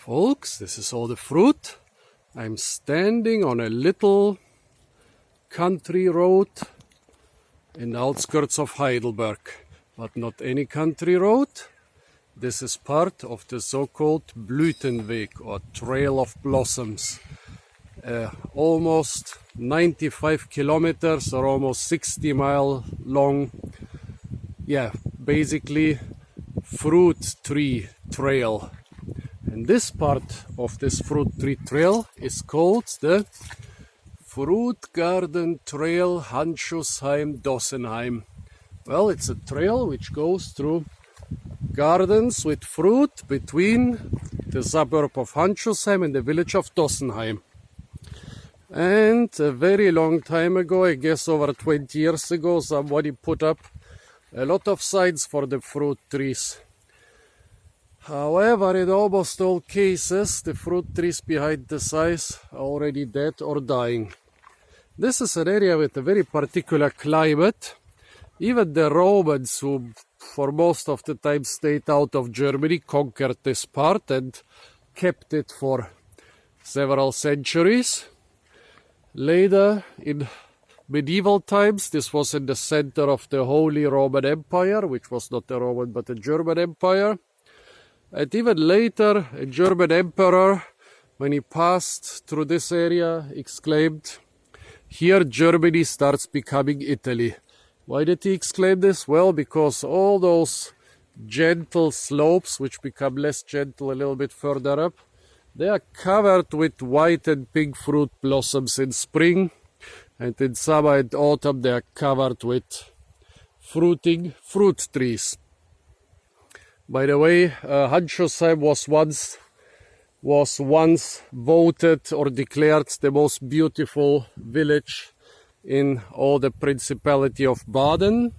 Folks, this is all the fruit. I'm standing on a little country road in the outskirts of Heidelberg, but not any country road. This is part of the so-called Blütenweg, or Trail of Blossoms. Almost 95 kilometers or almost 60-mile long, basically fruit tree trail. And this part of this fruit tree trail is called the Fruit Garden Trail Handschussheim-Dossenheim. Well, it's a trail which goes through gardens with fruit between the suburb of Handschussheim and the village of Dossenheim. And a very long time ago, I guess over 20 years ago, somebody put up a lot of signs for the fruit trees. However, in almost all cases, the fruit trees behind the signs are already dead or dying. This is an area with a very particular climate. Even the Romans, who for most of the time stayed out of Germany, conquered this part and kept it for several centuries. Later, in medieval times, this was in the center of the Holy Roman Empire, which was not a Roman but a German empire. And even later, a German emperor, when he passed through this area, exclaimed, "Here Germany starts becoming Italy." Why did he exclaim this? Well, because all those gentle slopes, which become less gentle a little bit further up, they are covered with white and pink fruit blossoms in spring, and in summer and autumn they are covered with fruiting fruit trees. By the way, Handschussheim was once voted or declared the most beautiful village in all the Principality of Baden,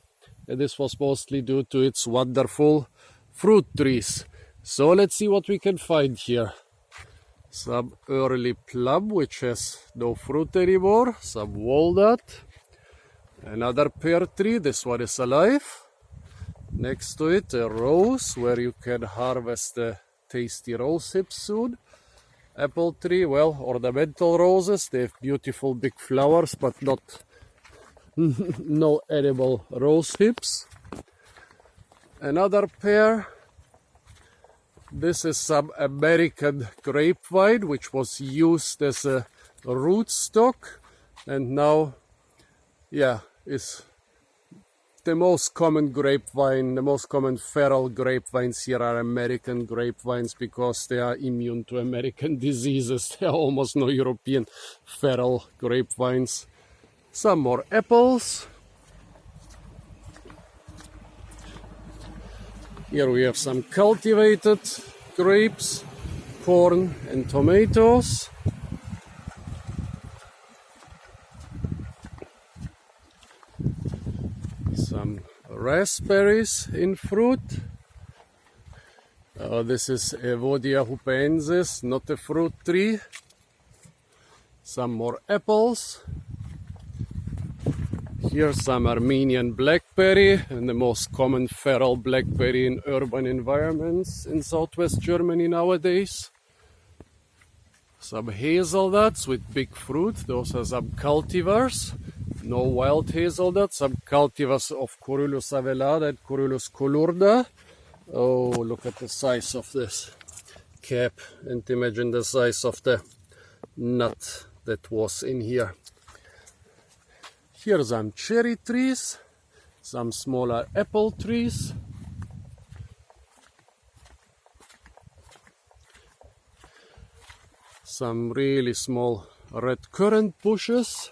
and this was mostly due to its wonderful fruit trees. So let's see what we can find here. Some early plum, which has no fruit anymore, some walnut, another pear tree, this one is alive. Next to it, a rose, where you can harvest the tasty rose hips soon. Apple tree, well, ornamental roses, they have beautiful big flowers, but not no edible rose hips. Another pear. This is some American grapevine, which was used as a rootstock, and now, is the most common grapevine, the most common feral grapevines here are American grapevines because they are immune to American diseases. There are almost no European feral grapevines. Some more apples. Here we have some cultivated grapes, corn and tomatoes. Some raspberries in fruit. This is Evodia hupensis, not a fruit tree. Some more apples. Here some Armenian blackberry, and the most common feral blackberry in urban environments in southwest Germany nowadays. Some hazelnuts with big fruit, those are some cultivars. No wild hazelnuts, some cultivars of Corylus avellana and Corylus colurda. Oh, look at the size of this cap, and imagine the size of the nut that was in here. Here are some cherry trees, some smaller apple trees. Some really small red currant bushes.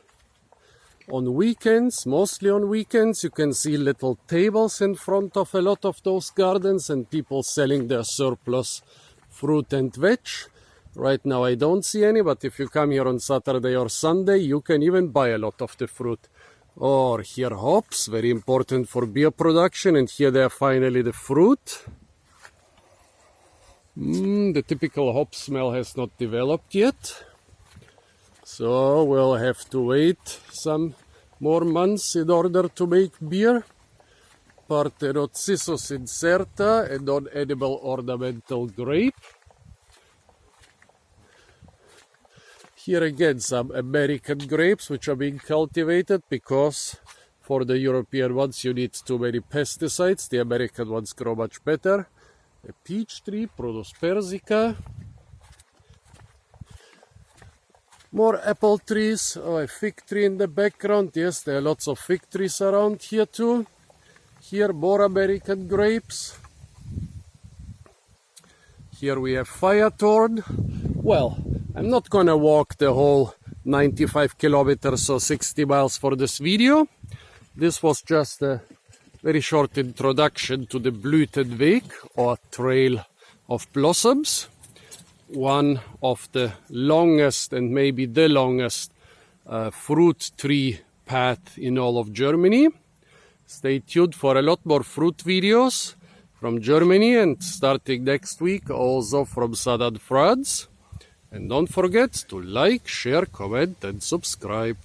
On weekends, mostly on weekends, you can see little tables in front of a lot of those gardens and people selling their surplus fruit and veg. Right now I don't see any, but if you come here on Saturday or Sunday, you can even buy a lot of the fruit. Or here hops, very important for beer production, and here they are finally the fruit. The typical hop smell has not developed yet. So we'll have to wait some more months in order to make beer. Parthenopsis incerta, a non-edible ornamental grape. Here again some American grapes which are being cultivated because for the European ones you need too many pesticides. The American ones grow much better. A peach tree, Produce persica. More apple trees. Oh, a fig tree in the background. Yes, there are lots of fig trees around here too. Here more American grapes. Here we have firethorn. Well, I'm not gonna walk the whole 95 kilometers or 60 miles for this video. This was just a very short introduction to the Blütenweg, or Trail of Blossoms. One of the longest and maybe the longest fruit tree path in all of Germany. Stay tuned for a lot more fruit videos from Germany, and starting next week also from southern France. And don't forget to like, share, comment and subscribe.